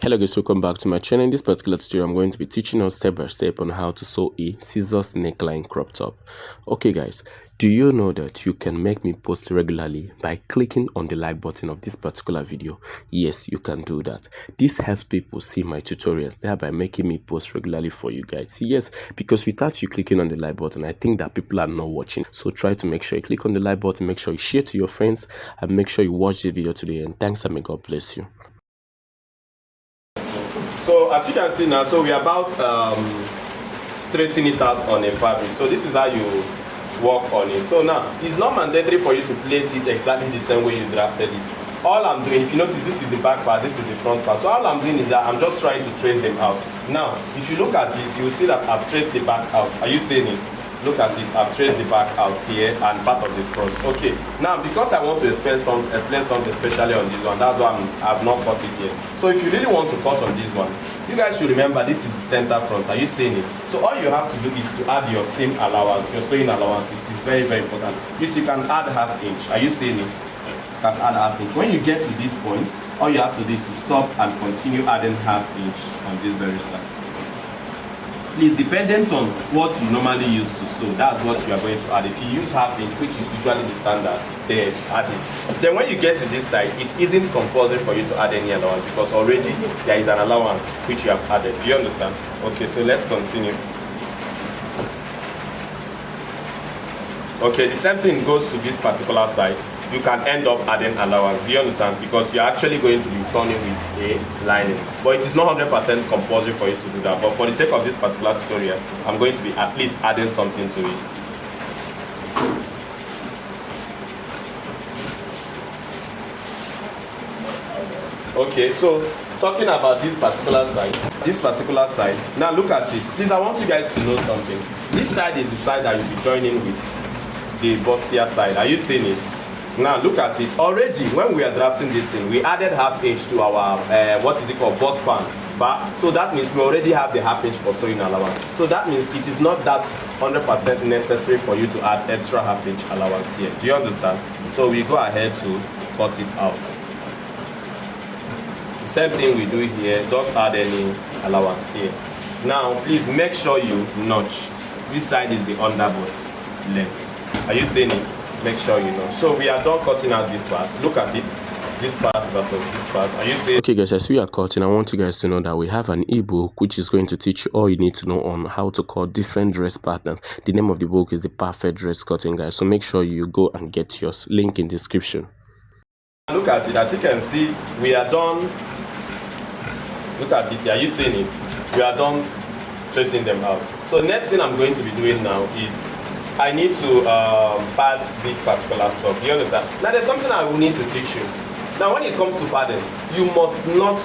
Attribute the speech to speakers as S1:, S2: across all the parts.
S1: Hello guys, welcome back to my channel. In this particular tutorial, I'm going to be teaching us step by step on how to sew a scissors neckline crop top. Okay guys, do you know that you can make me post regularly by clicking on the like button of this particular video? Yes, you can do that. This helps people see my tutorials, thereby making me post regularly for you guys. Yes, because without you clicking on the like button, I think that people are not watching. So try to make sure you click on the like button, make sure you share to your friends, and make sure you watch the video to the end. Thanks and may God bless you.
S2: So as you can see now, so we are about tracing it out on a fabric. So this is how you work on it. So now it's not mandatory for you to place it exactly the same way you drafted it. All I'm doing, if you notice, this is the back part, this is the front part. So all I'm doing is that I'm just trying to trace them out. Now if you look at this, you will see that I've traced the back out. Are you seeing it? Look at it, I've traced the back out here and part of the front. Okay, now because I want to explain something especially on this one, that's why I've not cut it here. So if you really want to cut on this one, you guys should remember this is the center front. Are you seeing it? So all you have to do is to add your seam allowance, your sewing allowance. It is very, very important. This you can add ½ inch. Are you seeing it? You can add ½ inch. When you get to this point, all you have to do is to stop and continue adding ½ inch on this very side. Please, dependent on what you normally use to sew, that's what you are going to add. If you use ½ inch, which is usually the standard, then add it. Then when you get to this side, it isn't compulsory for you to add any allowance because already there is an allowance which you have added. Do you understand? Okay, so let's continue. Okay, the same thing goes to this particular side. You can end up adding allowance. Do you understand? Because you're actually going to be turning with a lining. But it is not 100% compulsory for you to do that. But for the sake of this particular tutorial, I'm going to be at least adding something to it. Okay, so talking about this particular side, now look at it. Please, I want you guys to know something. This side is the side that you'll be joining with the bustier side. Are you seeing it? Now look at it. Already when we are drafting this thing, we added ½ inch to our what is it called, bust band. But so that means we already have the ½ inch for sewing allowance. So that means it is not that 100% necessary for you to add extra ½ inch allowance here. Do you understand? So we go ahead to cut it out. The same thing we do here. Don't add any allowance here. Now please make sure you notch. This side is the under bust length. Are you seeing it? Make sure you know. So we are done cutting out this part. Look at it. This part versus this part. Are you seeing?
S1: Okay guys, as we are cutting, I want you guys to know that we have an ebook which is going to teach you all you need to know on how to cut different dress patterns. The name of the book is The Perfect Dress Cutting Guide. So make sure you go and get yours. Link in description.
S2: Look at it. As you can see, we are done. Look at it. Are you seeing it? We are done tracing them out. So next thing I'm going to be doing now is I need to pad this particular stuff. Do you understand? Now there's something I will need to teach you. Now when it comes to padding, you must not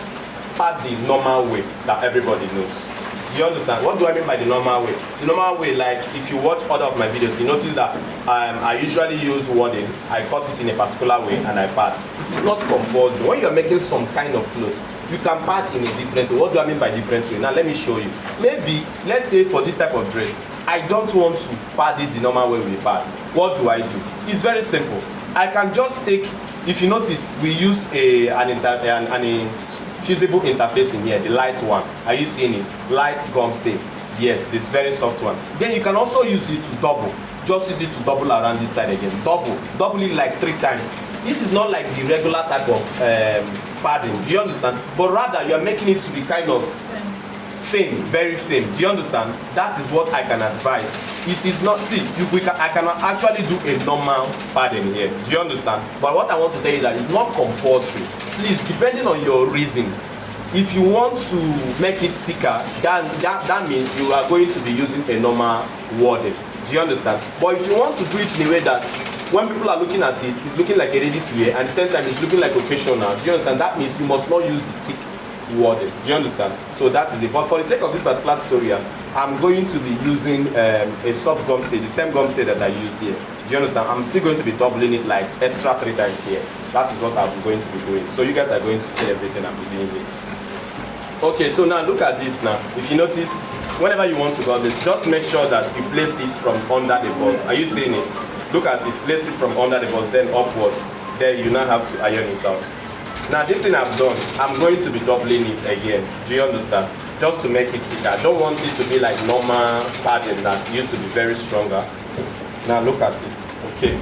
S2: pad the normal way that everybody knows. Do you understand? What do I mean by the normal way? The normal way, like if you watch other of my videos, you notice that I usually use wording, I cut it in a particular way and I pad. It's not compulsory. When you're making some kind of clothes, you can pad in a different way. What do I mean by different way? Now let me show you. Maybe, let's say for this type of dress, I don't want to pad it the normal way we pad. What do I do? It's very simple. I can just take, if you notice, we used an fusible interface in here, the light one. Are you seeing it? Light gum stay. Yes, this very soft one. Then you can also use it to double. Just use it to double around this side again. Double it like 3 times. This is not like the regular type of padding. Do you understand? But rather you are making it to be kind of thin, very thin. Do you understand? That is what I can advise. It is not, see, I cannot actually do a normal padding here. Do you understand? But what I want to tell you is that it's not compulsory. Please, depending on your reason, if you want to make it thicker, that means you are going to be using a normal wording. Do you understand? But if you want to do it in a way that when people are looking at it, it's looking like a ready to wear, and at the same time it's looking like occasional. Do you understand? That means you must not use the thick wording. Do you understand? So that is it. But for the sake of this particular tutorial, I'm going to be using a soft gum stay, the same gum stay that I used here. Do you understand? I'm still going to be doubling it like extra 3 times here. That is what I'm going to be doing. So you guys are going to see everything I'm doing here. Okay, so now look at this now. If you notice, whenever you want to go this, just make sure that you place it from under the bust. Are you seeing it? Look at it, place it from under the bust, then upwards. Then you now have to iron it out. Now this thing I've done, I'm going to be doubling it again. Do you understand? Just to make it thicker. I don't want it to be like normal padding that used to be very stronger. Now look at it. Okay.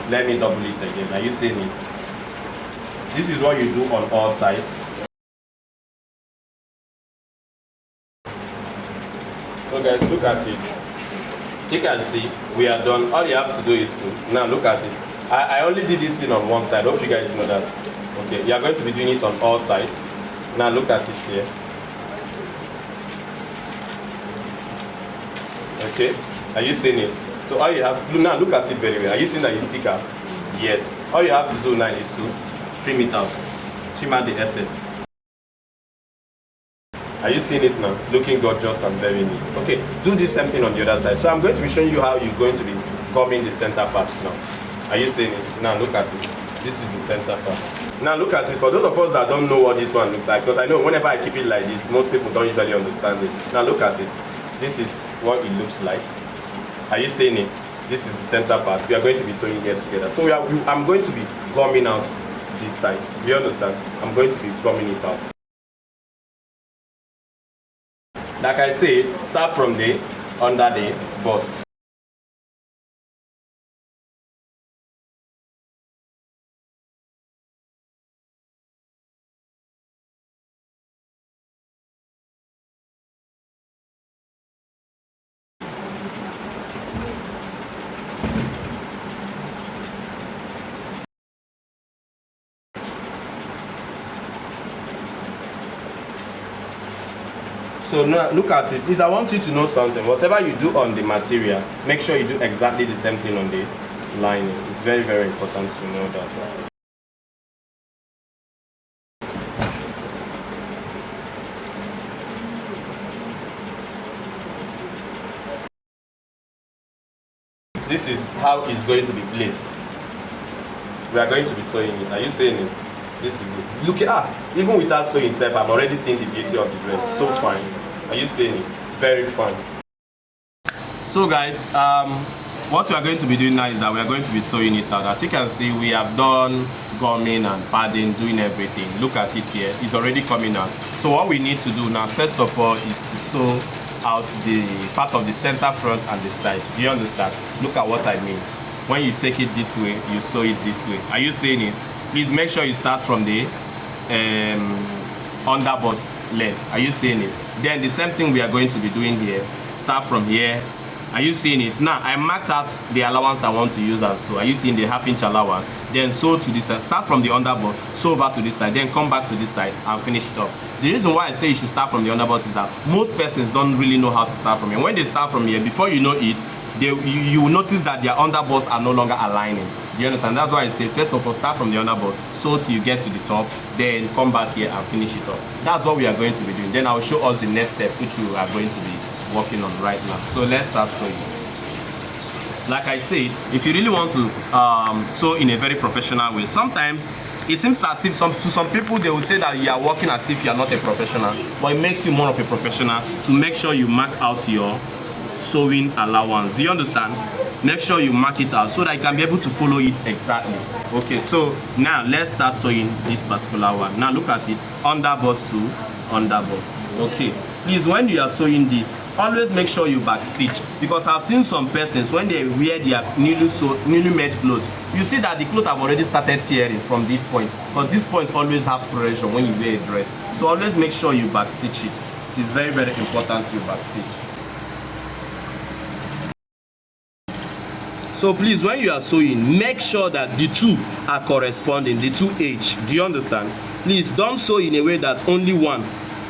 S2: Let me double it again. Are you seeing it? This is what you do on all sides. So guys, look at it. So you can see we are done. All you have to do is to now look at it. I only did this thing on one side. Hope you guys know that. Okay, you are going to be doing it on all sides. Now look at it here. Okay, are you seeing it? So all you have now look at it very well. Are you seeing that it's thicker? Yes. All you have to do now is to trim it out. Trim out the excess. Are you seeing it now? Looking gorgeous and very neat. Okay, do the same thing on the other side. So I'm going to be showing you how you're going to be gumming the center parts now. Are you seeing it? Now look at it. This is the center part. Now look at it. For those of us that don't know what this one looks like, because I know whenever I keep it like this, most people don't usually understand it. Now look at it. This is what it looks like. Are you seeing it? This is the center part. We are going to be sewing here together. So I'm going to be gumming out this side. Do you understand? I'm going to be gumming it out. Like I said, start from the under the bust. So now look at it. Please, I want you to know something. Whatever you do on the material, make sure you do exactly the same thing on the lining. It's very, very important to know that. This is how it's going to be placed. We are going to be sewing it. Are you seeing it? This is it. Look at even without sewing itself, I'm already seeing the beauty of the dress. So fine. Are you seeing it? Very fun. So guys, what we are going to be doing now is that we are going to be sewing it out. As you can see, we have done gumming and padding, doing everything. Look at it here. It's already coming out. So what we need to do now, first of all, is to sew out the part of the center, front, and the side. Do you understand? Look at what I mean. When you take it this way, you sew it this way. Are you seeing it? Please make sure you start from the under bust length. Are you seeing it? Then the same thing we are going to be doing here. Start from here. Are you seeing it? Now I marked out the allowance I want to use and sew. Are you seeing the half-inch allowance? Then sew to this side. Start from the under bust, sew over to this side, then come back to this side and finish it up. The reason why I say you should start from the under bust is that most persons don't really know how to start from here. When they start from here, before you know it, you will notice that their under busts are no longer aligning. Do you understand? That's why I say first of all start from the under bust, sew till you get to the top, then come back here and finish it up. That's what we are going to be doing. Then I will show us the next step which we are going to be working on right now. So let's start sewing. Like I said, if you really want to sew in a very professional way, sometimes it seems as if to some people they will say that you are working as if you are not a professional, but it makes you more of a professional to make sure you mark out your sewing allowance. Do you understand? Make sure you mark it out so that you can be able to follow it exactly. Okay, so now let's start sewing this particular one. Now look at it, under bust to under bust. Okay, please, when you are sewing this, always make sure you back stitch, because I've seen some persons when they wear their newly made clothes, you see that the clothes have already started tearing from this point, because this point always have pressure when you wear a dress. So always make sure you back stitch it. It is very, very important to back stitch. So please, when you are sewing, make sure that the two are corresponding, the two edge. Do you understand? Please don't sew in a way that only one,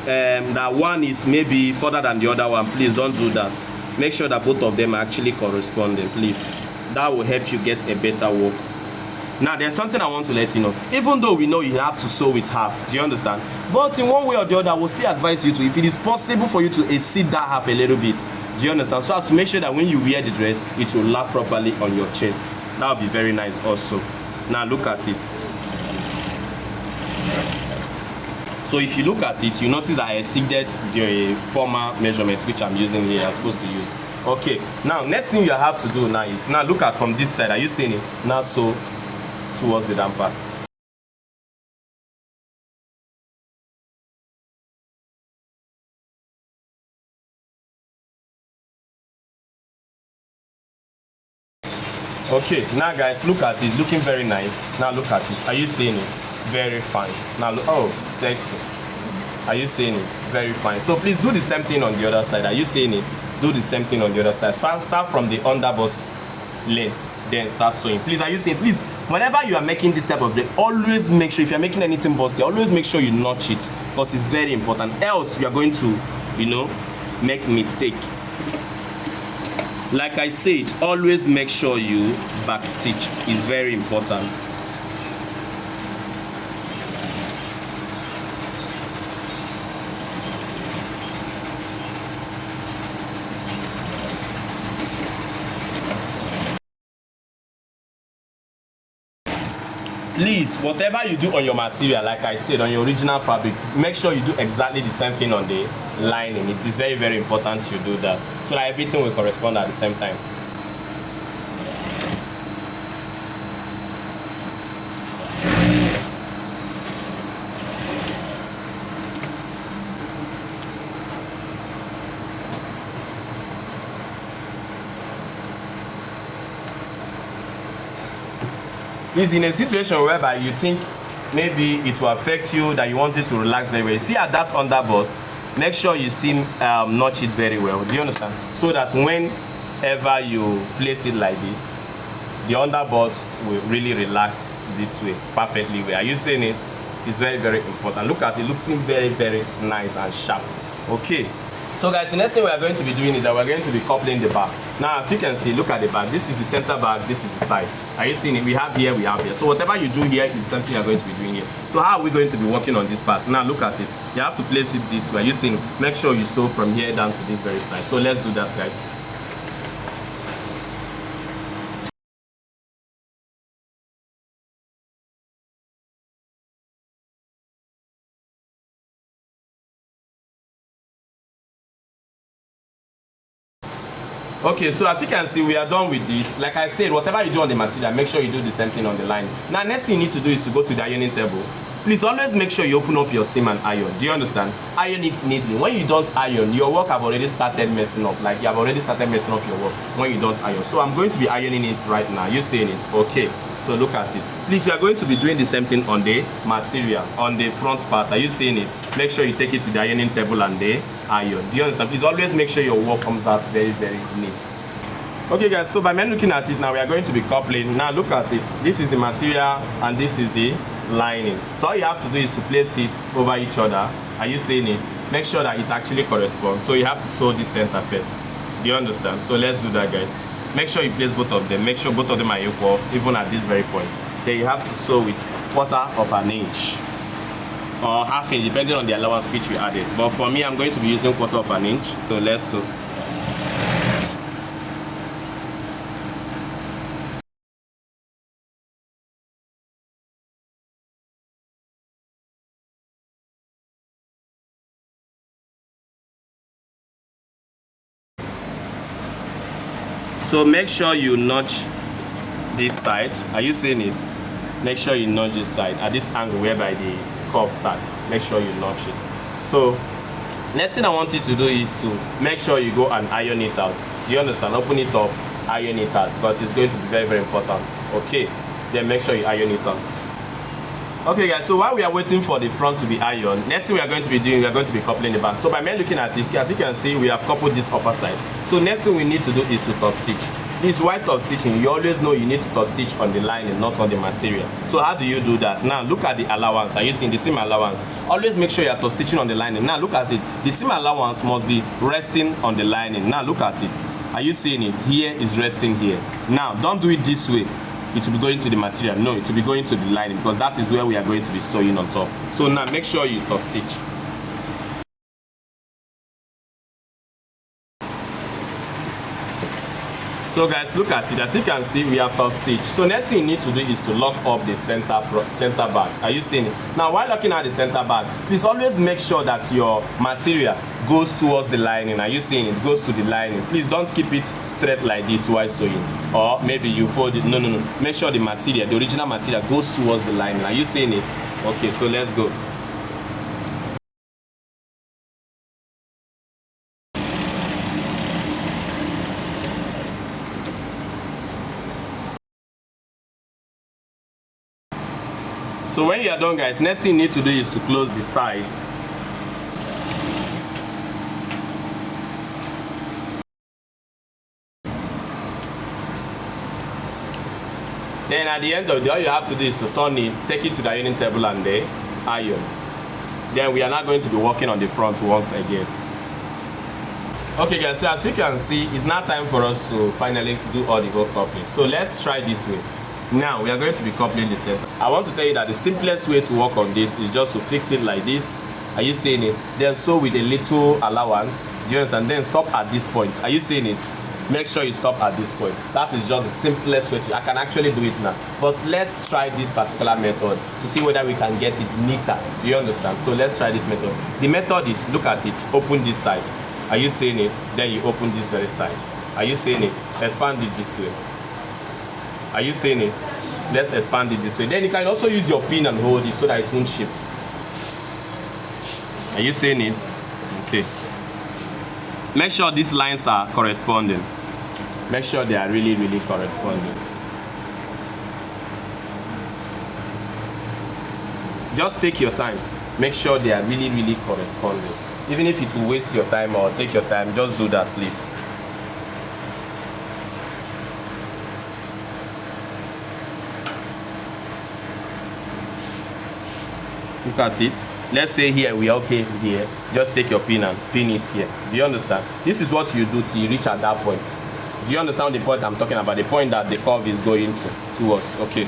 S2: that one is maybe further than the other one. Please don't do that. Make sure that both of them are actually corresponding, please. That will help you get a better work. Now there's something I want to let you know. Even though we know you have to sew with half, do you understand? But in one way or the other, I will still advise you to, if it is possible for you to exceed that half a little bit. Do you understand? So as to make sure that when you wear the dress, it will lap properly on your chest. That will be very nice also. Now look at it. So if you look at it, you notice that I exceeded the former measurement which I'm using here, I'm supposed to use. Okay, now next thing you have to do now is, now look at from this side, are you seeing it? Now sew towards the down part. Okay, now guys, look at it, looking very nice. Now look at it. Are you seeing it? Very fine. Now look, oh, sexy. Are you seeing it? Very fine. So please do the same thing on the other side. Are you seeing it? Do the same thing on the other side. Start from the underbust length, then start sewing. Please, are you seeing? Please, whenever you are making this type of braid, always make sure, if you're making anything busty, always make sure you notch it, because it's very important. Else you are going to, make mistake. Like I said, always make sure you backstitch. It's very important. Please, whatever you do on your material, like I said, on your original fabric, make sure you do exactly the same thing on the lining. It is very, very important you do that, so that everything will correspond at the same time. Is in a situation whereby you think maybe it will affect you, that you want it to relax very well. See at that underbust, make sure you still notch it very well. Do you understand? So that whenever you place it like this, the underbust will really relax this way, perfectly well. Are you seeing it? It's very, very important. Look at it, looking very, very nice and sharp. Okay. So guys, the next thing we are going to be doing is that we're going to be coupling the back. Now, as you can see, look at the back. This is the center back, this is the side. Are you seeing it? We have here, we have here. So whatever you do here is something you're going to be doing here. So how are we going to be working on this part? Now look at it. You have to place it this way. Are you seeing it? Make sure you sew from here down to this very side. So let's do that, guys. Okay, so as you can see, we are done with this. Like I said, whatever you do on the material, make sure you do the same thing on the line. Now, next thing you need to do is to go to the ironing table. Please always make sure you open up your seam and iron. Do you understand? Iron it neatly. When you don't iron, your work have already started messing up. Like you have already started messing up your work when you don't iron. So I'm going to be ironing it right now. You seeing it? Okay. So look at it. Please, you are going to be doing the same thing on the material, on the front part. Are you seeing it? Make sure you take it to the ironing table and the iron. Do you understand? Please always make sure your work comes out very, very neat. Okay guys, so by me looking at it now, we are going to be coupling. Now look at it. This is the material and this is the lining. So all you have to do is to place it over each other. Are you seeing it? Make sure that it actually corresponds. So you have to sew the center first. Do you understand? So let's do that, guys. Make sure you place both of them. Make sure both of them are equal, even at this very point. Then you have to sew with 1/4 inch or 1/2 inch, depending on the allowance which you added. But for me, I'm going to be using 1/4 inch. So let's sew. So make sure you notch this side. Are you seeing it? Make sure you notch this side at this angle whereby the curve starts. Make sure you notch it. So next thing I want you to do is to make sure you go and iron it out. Do you understand? Open it up, iron it out, because it's going to be very, very important. Okay, then make sure you iron it out. Okay guys, so while we are waiting for the front to be ironed, next thing we are going to be doing, we are going to be coupling the back. So by me looking at it, as you can see, we have coupled this upper side. So next thing we need to do is to top stitch. This white top stitching, you always know you need to top stitch on the lining, not on the material. So how do you do that? Now look at the allowance. Are you seeing the seam allowance? Always make sure you are top stitching on the lining. Now look at it. The seam allowance must be resting on the lining. Now look at it. Are you seeing it? Here is resting here. Now don't do it this way. It will be going to the material. No, it will be going to the lining, because that is where we are going to be sewing on top. So now make sure you top stitch. So guys, look at it. As you can see, we have top stitch. So next thing you need to do is to lock up the center back. Are you seeing it? Now while locking out the center back, please always make sure that your material goes towards the lining. Are you seeing it? Goes to the lining. Please don't keep it straight like this while sewing, or maybe you fold it. No. Make sure the material, the original material, goes towards the lining. Are you seeing it? Okay, so let's go. So when you are done, guys, next thing you need to do is to close the side. Then at the end of the day, all you have to do is to turn it, take it to the ironing table and the iron. Then we are now going to be working on the front once again. Okay guys, so as you can see, it's now time for us to finally do all the whole coupling. So let's try this way. Now we are going to be coupling the center. I want to tell you that the simplest way to work on this is just to fix it like this. Are you seeing it? Then sew with a little allowance. Do you understand? Then stop at this point. Are you seeing it? Make sure you stop at this point. That is just the simplest way to. I can actually do it now. But let's try this particular method to see whether we can get it neater. Do you understand? So let's try this method. The method is, look at it, open this side. Are you seeing it? Then you open this very side. Are you seeing it? Expand it this way. Are you seeing it? Let's expand it this way. Then you can also use your pin and hold it so that it won't shift. Are you seeing it? Okay. Make sure these lines are corresponding. Make sure they are really, really corresponding. Just take your time. Make sure they are really, really corresponding. Even if it will waste your time or take your time, just do that, please. Look at it. Let's say here we are okay here. Just take your pin and pin it here. Do you understand? This is what you do till you reach at that point. Do you understand the point I'm talking about? The point that the curve is going towards. Okay.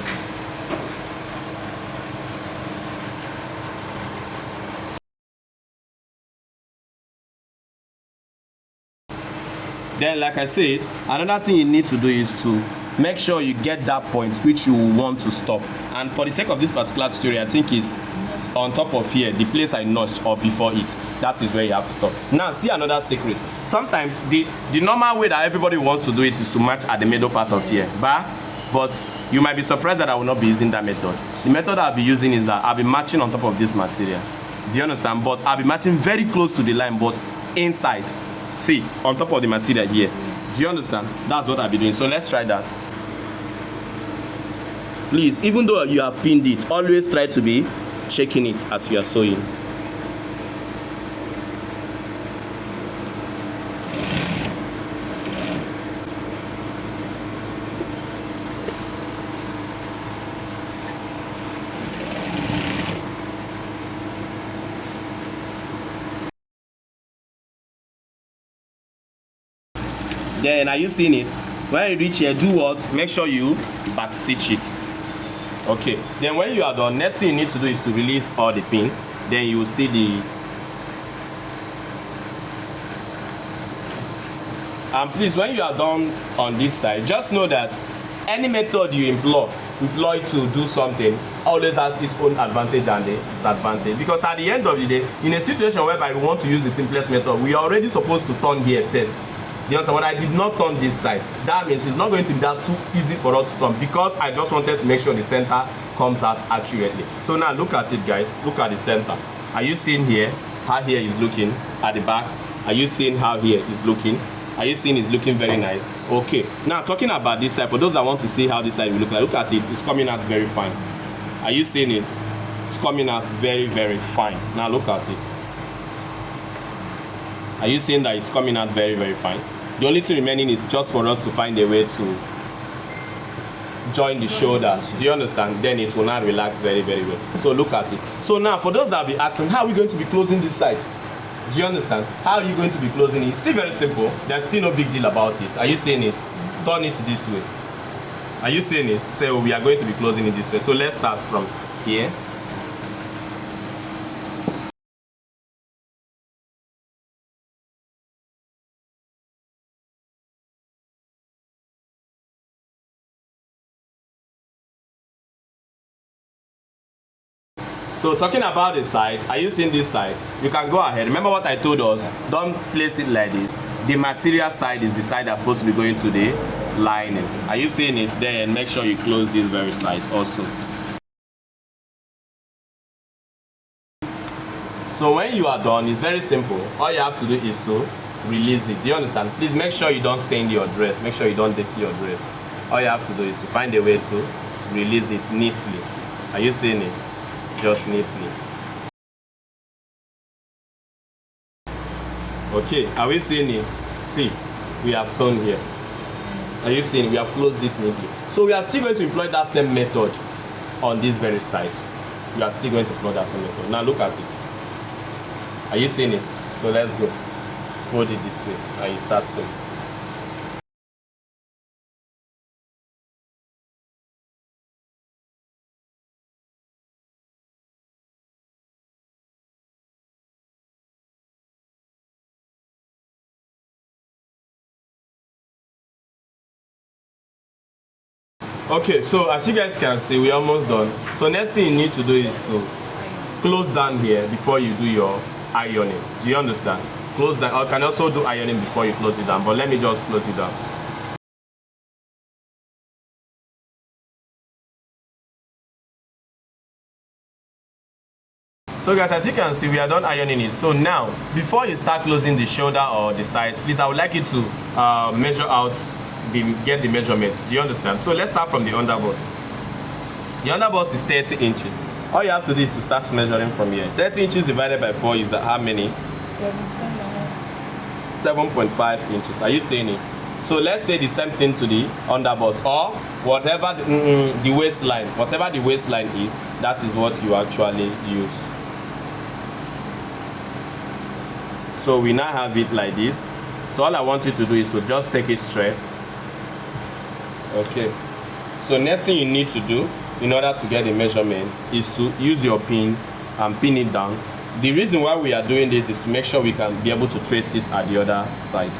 S2: Then, like I said, another thing you need to do is to make sure you get that point which you want to stop. And for the sake of this particular tutorial, I think is on top of here, the place I notched or before it. That is where you have to stop. Now, see another secret. Sometimes the normal way that everybody wants to do it is to match at the middle part of here. But you might be surprised that I will not be using that method. The method I'll be using is that I'll be matching on top of this material. Do you understand? But I'll be matching very close to the line, but inside. See, on top of the material here. Do you understand? That's what I'll be doing. So let's try that. Please, even though you have pinned it, always try to be checking it as you are sewing. Then, are you seeing it? When you reach here, do what? Make sure you back stitch it. Okay, then when you are done, next thing you need to do is to release all the pins. Then you will see the and please, when you are done on this side, just know that any method you employ to do something always has its own advantage and disadvantage. Because at the end of the day, in a situation whereby we want to use the simplest method, we are already supposed to turn here first. You understand? But I did not turn this side. That means it's not going to be that too easy for us to turn because I just wanted to make sure the center comes out accurately. So now look at it, guys. Look at the center. Are you seeing here how here is looking at the back? Are you seeing how here is looking? Are you seeing it's looking very nice? Okay. Now talking about this side, for those that want to see how this side will look like, look at it. It's coming out very fine. Are you seeing it? It's coming out very, very fine. Now look at it. Are you seeing that it's coming out very, very fine? The only thing remaining is just for us to find a way to join the shoulders. Do you understand? Then it will not relax very, very well. So look at it. So now for those that will be asking, how are we going to be closing this side? Do you understand? How are you going to be closing it? It's still very simple. There's still no big deal about it. Are you seeing it? Turn it this way. Are you seeing it? So we are going to be closing it this way. So let's start from here. So talking about the side, are you seeing this side? You can go ahead. Remember what I told us? Don't place it like this. The material side is the side that's supposed to be going to the lining. Are you seeing it? Then make sure you close this very side also. So when you are done, it's very simple. All you have to do is to release it. Do you understand? Please make sure you don't stain your dress. Make sure you don't dirty your dress. All you have to do is to find a way to release it neatly. Are you seeing it? just neatly. Okay, are we seeing it? See, we have sewn here. Are you seeing? We have closed it neatly. So we are still going to employ that same method on this very side. We are still going to employ that same method. Now look at it. Are you seeing it? So let's go. Fold it this way and you start sewing. Okay, so as you guys can see, we're almost done. So next thing you need to do is to close down here before you do your ironing. Do you understand? Close down. I can also do ironing before you close it down, but let me just close it down. So guys, as you can see, we are done ironing it. So now, before you start closing the shoulder or the sides, please, I would like you to measure out, get the measurements. Do you understand? So let's start from the underbust. The underbust is 30 inches. All you have to do is to start measuring from here. 30 inches divided by 4 is how many? 7.5 inches. Are you saying it? So let's say the same thing to the underbust, or whatever the waistline. Whatever the waistline is, that is what you actually use. So we now have it like this. So all I want you to do is to just take it straight. Okay. So next thing you need to do in order to get the measurement is to use your pin and pin it down. The reason why we are doing this is to make sure we can be able to trace it at the other side.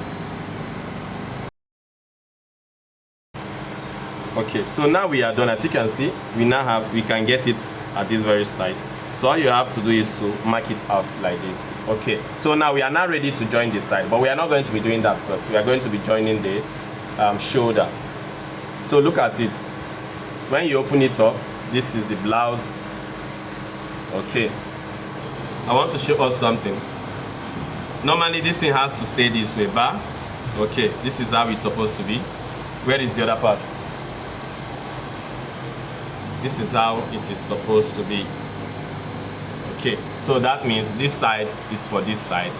S2: Okay, so now we are done. As you can see, we can get it at this very side. So all you have to do is to mark it out like this. Okay, so now we are now ready to join this side, but we are not going to be doing that first. We are going to be joining the shoulder. So look at it. When you open it up, this is the blouse. Okay, I want to show us something. Normally this thing has to stay this way, but okay, this is how it's supposed to be. Where is the other part? This is how it is supposed to be. Okay, so that means this side is for this side.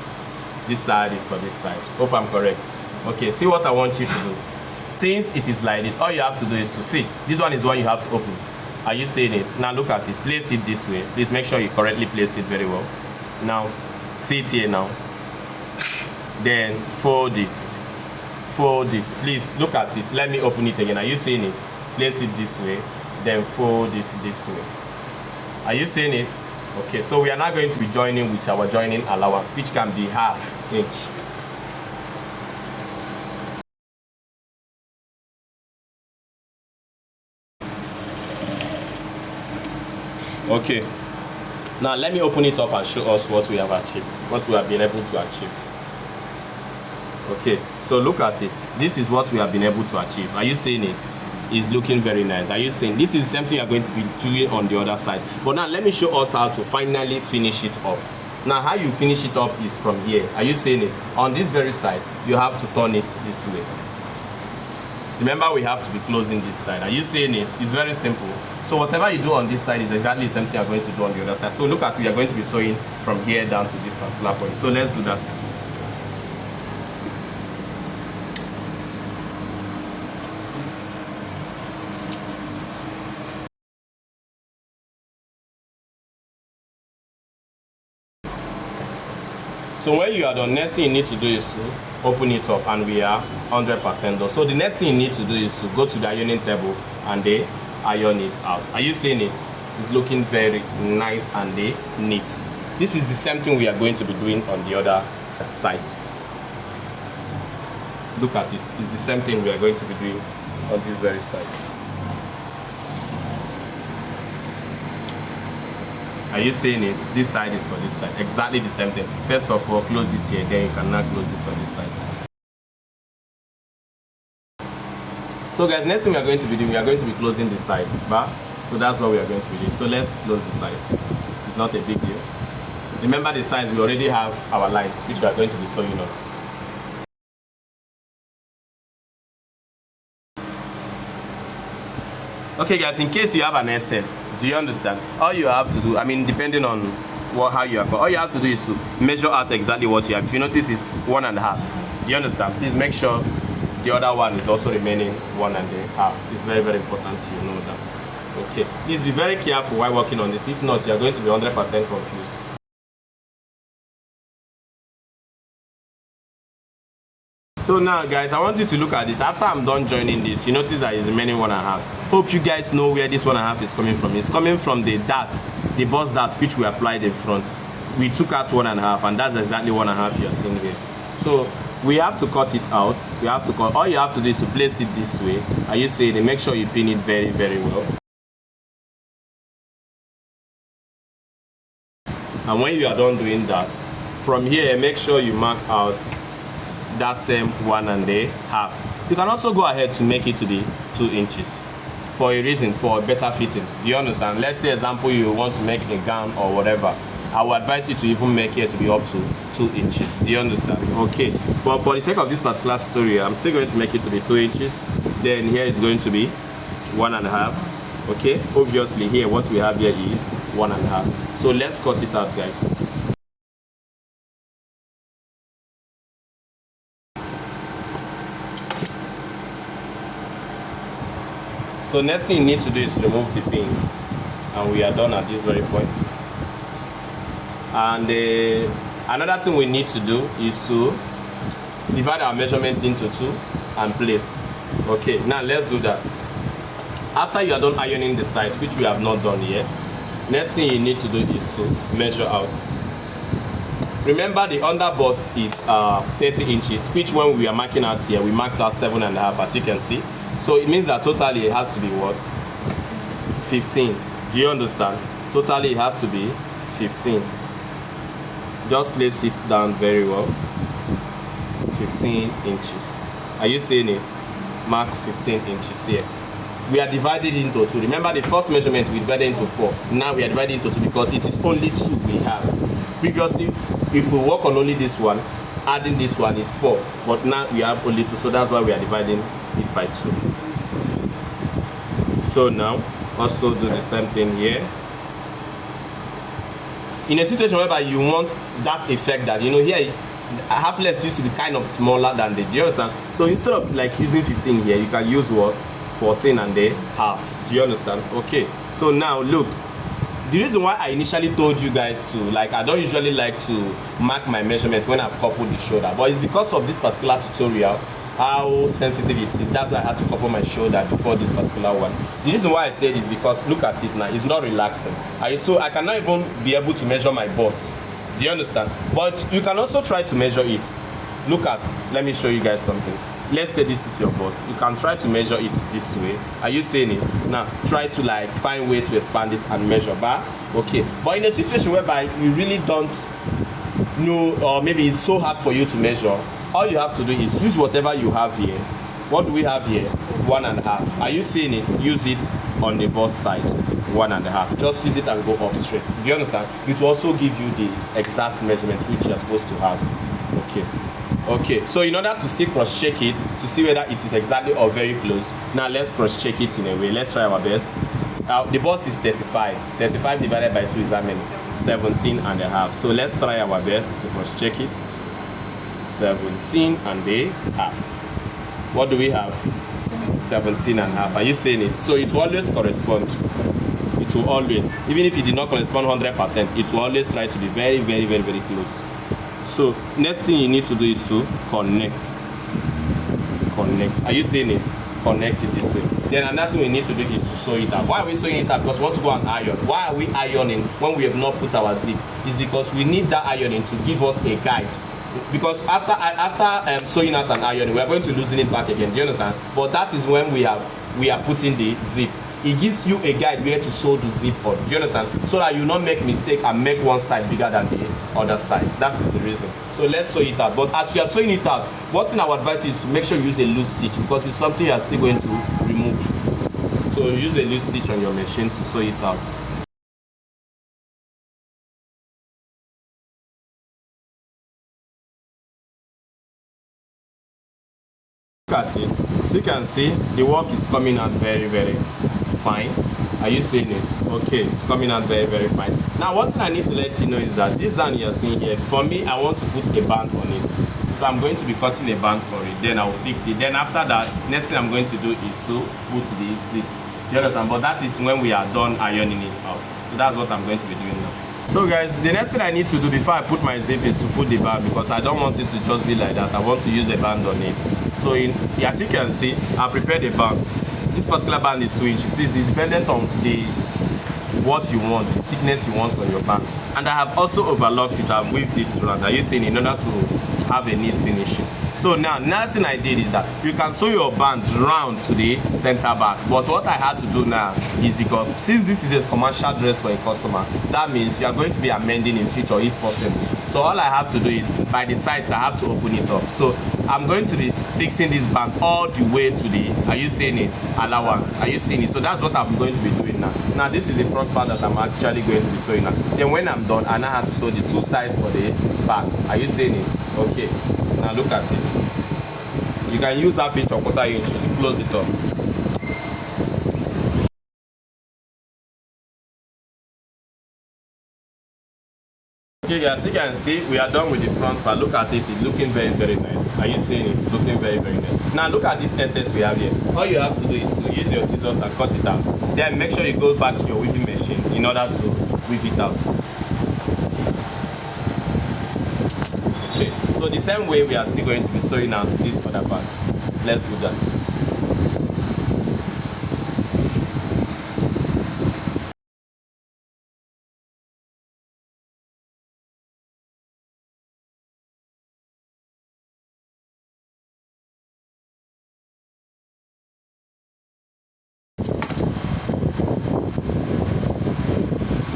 S2: This side is for this side. Hope I'm correct. Okay, see what I want you to do. Since it is like this, all you have to do is to see. This one is what you have to open. Are you seeing it? Now look at it. Place it this way. Please make sure you correctly place it very well. Now, see it here now. Then fold it. Fold it. Please look at it. Let me open it again. Are you seeing it? Place it this way. Then fold it this way. Are you seeing it? Okay, so we are now going to be joining with our joining allowance, which can be ½ inch. Okay, now let me open it up and show us what we have achieved, what we have been able to achieve. Okay, so look at it. This is what we have been able to achieve. Are you seeing it? It's looking very nice. Are you seeing? This is something you're going to be doing on the other side. But now let me show us how to finally finish it up. Now how you finish it up is from here. Are you seeing it? On this very side, you have to turn it this way. Remember, we have to be closing this side. Are you seeing it? It's very simple. So whatever you do on this side is exactly the same thing you're going to do on the other side. So look at it. You're going to be sewing from here down to this particular point. So let's do that. So when you are done, next thing you need to do is to open it up, and we are 100% done. So the next thing you need to do is to go to the ironing table and they iron it out. Are you seeing it? It's looking very nice and neat. This is the same thing we are going to be doing on the other side. Look at it. It's the same thing we are going to be doing on this very side. Are you seeing it? This side is for this side. Exactly the same thing. First of all, close it here, then you can now close it on this side. So guys, next thing we are going to be doing, we are going to be closing the sides. So that's what we are going to be doing. So let's close the sides. It's not a big deal. Remember the sides, we already have our lines, which we are going to be sewing on. Okay guys, in case you have an excess, do you understand? All you have to do, I mean depending on how you are, all you have to do is to measure out exactly what you have. If you notice it's 1.5, do you understand? Please make sure the other one is also remaining 1.5. It's very important you know that. Okay, please be very careful while working on this. If not, you are going to be 100% confused. So now guys, I want you to look at this. After I'm done joining this, you notice that it's remaining 1.5. Hope you guys know where this 1.5 is coming from. It's coming from the dart, the bus dart which we applied in front. We took out 1.5, and that's exactly 1.5 you're seeing here. So we have to cut it out. We have to cut. All you have to do is to place it this way. Are you saying it? Make sure you pin it very well. And when you are done doing that, from here make sure you mark out that same 1.5. You can also go ahead to make it to be 2 inches for a reason, for better fitting. Do you understand? Let's say example you want to make a gown or whatever, I will advise you to even make it to be up to 2 inches. Do you understand? Okay, but for the sake of this particular tutorial, I'm still going to make it to be 2 inches. Then here is going to be 1.5. Okay, obviously here what we have here is 1.5. So let's cut it out guys. So next thing you need to do is remove the pins, and we are done at this very point. And another thing we need to do is to divide our measurement into 2 and place. Okay, now let's do that. After you are done ironing the side, which we have not done yet, next thing you need to do is to measure out. Remember the under bust is 30 inches, which when we are marking out here, we marked out 7.5 as you can see. So it means that totally it has to be what? 15. Do you understand? Totally it has to be 15. Just place it down very well. 15 inches. Are you seeing it? Mark 15 inches here. We are divided into 2. Remember the first measurement we divided into 4. Now we are divided into 2 because it is only 2 we have. Previously, if we work on only this one, adding this one is 4. But now we have only 2, so that's why we are dividing it by 2. So now also do the same thing here. In a situation whereby you want that effect that, you know, here half length used to be kind of smaller than the, do you understand? So instead of like using 15 here, you can use what? 14.5. Do you understand? Okay, so now look, the reason why I initially told you guys to, like, I don't usually like to mark my measurement when I've coupled the shoulder, but it's because of this particular tutorial, how sensitive it is. That's why I had to couple my shoulder before this particular one. The reason why I said is because look at it now, it's not relaxing. So I cannot even be able to measure my bust. Do you understand? But you can also try to measure it. Look at, let me show you guys something. Let's say this is your bust. You can try to measure it this way. Are you seeing it? Now try to like find a way to expand it and measure back. Okay, but in a situation whereby you really don't know, or maybe it's so hard for you to measure, all you have to do is use whatever you have here. What do we have here? 1.5. Are you seeing it? Use it on the bust side. 1.5. Just use it and go up straight. Do you understand? It will also give you the exact measurement which you're supposed to have. Okay. Okay, so in order to still cross check it to see whether it is exactly or very close, now let's cross check it in a way. Let's try our best. The bust is 35. 35 divided by 2 is how many? 17.5. So let's try our best to cross check it. 17.5. What do we have? 17.5. Are you seeing it? So it will always correspond. It will always, even if it did not correspond 100%, it will always try to be very close. So next thing you need to do is to connect. Are you seeing it? Connect it this way. Then another thing we need to do is to sew it up. Why are we sewing it up? Because we want to go and iron. Why are we ironing when we have not put our zip? It's because we need that ironing to give us a guide. Because after sewing out and ironing, we are going to loosen it back again. Do you understand? But that is when we are putting the zip. It gives you a guide where to sew the zip on. Do you understand? So that you not make mistake and make one side bigger than the other side. That is the reason. So let's sew it out. But as you are sewing it out, one thing I would advise you is to make sure you use a loose stitch, because it's something you are still going to remove. So use a loose stitch on your machine to sew it out. Look at it. So you can see the work is coming out very fine. Are you seeing it? Okay, it's coming out very, very fine. Now, one thing I need to let you know is that this down you're seeing here, for me, I want to put a band on it. So I'm going to be cutting a band for it. Then I'll fix it. Then after that, next thing I'm going to do is to put the zip. Do you understand? But that is when we are done ironing it out. So that's what I'm going to be doing now. So guys, the next thing I need to do before I put my zip is to put the band, because I don't want it to just be like that. I want to use a band on it. So as you can see, I prepared a band. This particular band is 2 inches. Please, it's dependent on what you want, the thickness you want on your band. And I have also overlocked it. I've weaved it around. Are you seeing, in order to have a neat finishing? So now, another thing I did is that you can sew your band round to the center back. But what I had to do now is, because since this is a commercial dress for a customer, that means you are going to be amending in future if possible. So all I have to do is, by the sides, I have to open it up. So I'm going to be fixing this band all the way to the, are you seeing it, allowance. Are you seeing it? So that's what I'm going to be doing now. Now this is the front part that I'm actually going to be sewing now. Then when I'm done, I now have to sew the 2 sides for the back. Are you seeing it? Okay. Now look at it. You can use 1/2 inch or 1/4 inch to close it up. Okay guys, you can see we are done with the front part. Look at it, it's looking very, very nice. Are you seeing it? Looking very, very nice. Now look at this excess we have here. All you have to do is to use your scissors and cut it out. Then make sure you go back to your weaving machine in order to weave it out. Okay, so the same way we are still going to be sewing out these other parts. Let's do that.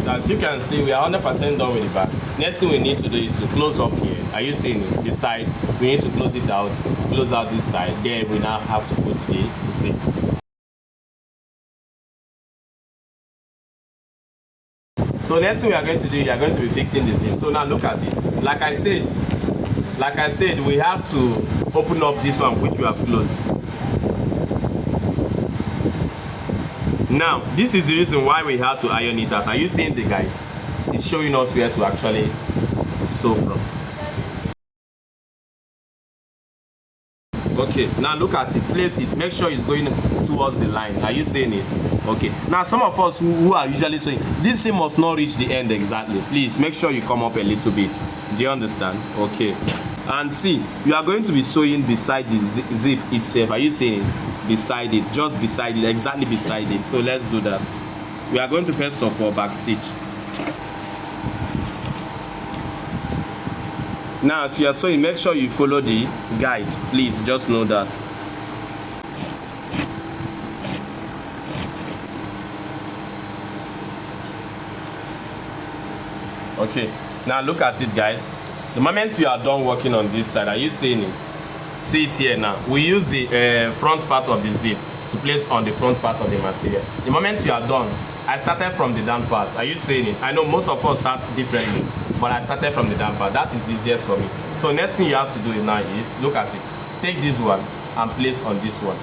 S2: So as you can see, we are 100% done with the back. Next thing we need to do is to close up here. Are you seeing it? The sides, we need to close it out, close out this side. Then we now have to put the zip. So next thing we are going to do, you are going to be fixing the zip. So now look at it. Like I said, we have to open up this one which we have closed. Now, this is the reason why we had to iron it out. Are you seeing the guide? It's showing us where to actually sew from. Okay, now look at it, place it, make sure it's going towards the line. Are you seeing it? Okay, now some of us who are usually sewing, this thing must not reach the end exactly. Please make sure you come up a little bit. Do you understand? Okay, and see, you are going to be sewing beside the zip itself. Are you seeing it? Beside it, just beside it, exactly beside it. So let's do that. We are going to first of all back stitch. Now as you are sewing, make sure you follow the guide. Please just know that. Okay, now look at it guys. The moment you are done working on this side, are you seeing it? See it here now. We use the front part of the zip to place on the front part of the material. The moment you are done, I started from the down part. Are you seeing it? I know most of us start differently, but I started from the down part. That is the easiest for me. So next thing you have to do now is, look at it. Take this one and place on this one.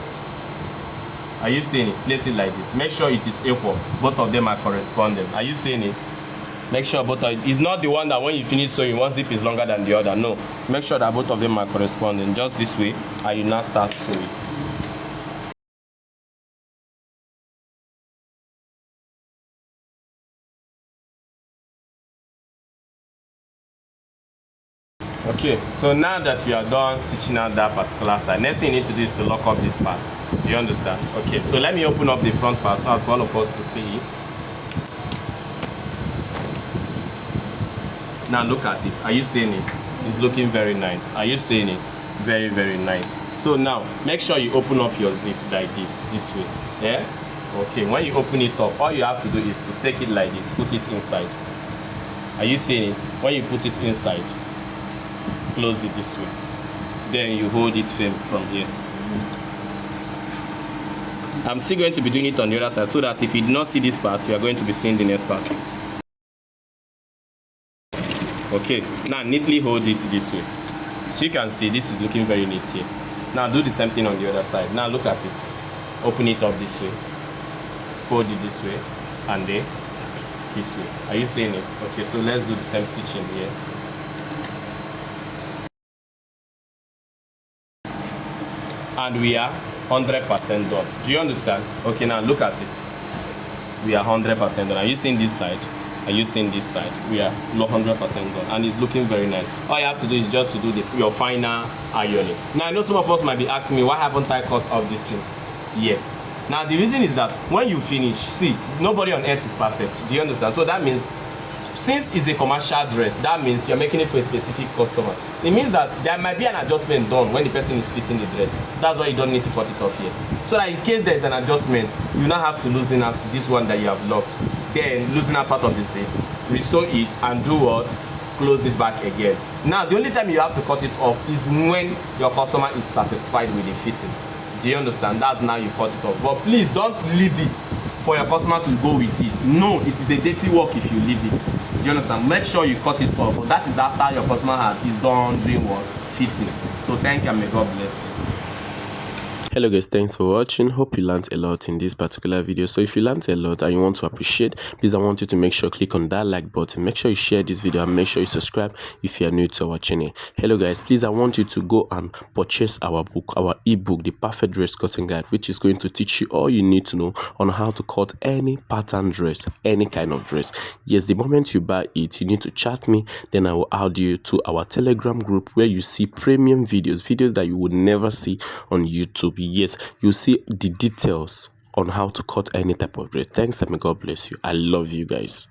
S2: Are you seeing it? Place it like this. Make sure it is equal. Both of them are corresponding. Are you seeing it? Make sure both of it. It's not the one that when you finish sewing, one zip is longer than the other. No. Make sure that both of them are corresponding. Just this way, and you now start sewing. Okay, so now that we are done stitching out that particular side, next thing you need to do is to lock up this part. Do you understand? Okay, so let me open up the front part so as for all of us to see it. Now look at it. Are you seeing it? It's looking very nice. Are you seeing it? Very, very nice. So now make sure you open up your zip like this way. Yeah? Okay, when you open it up, all you have to do is to take it like this, put it inside. Are you seeing it? When you put it inside, close it this way. Then you hold it firm from here. I'm still going to be doing it on the other side so that if you do not see this part, you are going to be seeing the next part. Okay, now neatly hold it this way. So you can see this is looking very neat here. Now do the same thing on the other side. Now look at it. Open it up this way. fold it this way and then this way. Are you seeing it? Okay, so let's do the same stitching here. And we are 100% done. Do you understand? Okay, now look at it. We are 100% done. Are you seeing this side? Are you seeing this side? We are 100% done, and it's looking very nice. All you have to do is just to do your final ironing. Now I know some of us might be asking me, why haven't I cut off this thing yet? Now the reason is that when you finish, see, nobody on earth is perfect. Do you understand? So that means, since it's a commercial dress, that means you're making it for a specific customer. It means that there might be an adjustment done when the person is fitting the dress. That's why you don't need to cut it off yet. So that in case there is an adjustment, you now have to loosen out this one that you have locked. Then loosen out part of the seam, resew it, and do what? Close it back again. Now the only time you have to cut it off is when your customer is satisfied with the fitting. Do you understand? That's now you cut it off. But please don't leave it for your customer to go with it. No, it is a dirty work if you leave it. Do you understand? Make sure you cut it off. But that is after your customer is done doing what? Fitting. So thank you and may God bless you.
S1: Hello guys, thanks for watching. Hope you learned a lot in this particular video. So if you learned a lot and you want to appreciate, please, I want you to make sure click on that like button. Make sure you share this video and make sure you subscribe if you are new to our channel. Hello guys, please, I want you to go and purchase our book, our ebook, The Perfect Dress Cutting Guide, which is going to teach you all you need to know on how to cut any pattern dress, any kind of dress. Yes, the moment you buy it, you need to chat me, then I will add you to our Telegram group where you see premium videos that you would never see on YouTube. Yes, you see the details on how to cut any type of dress. Thanks and may God bless you. I love you guys.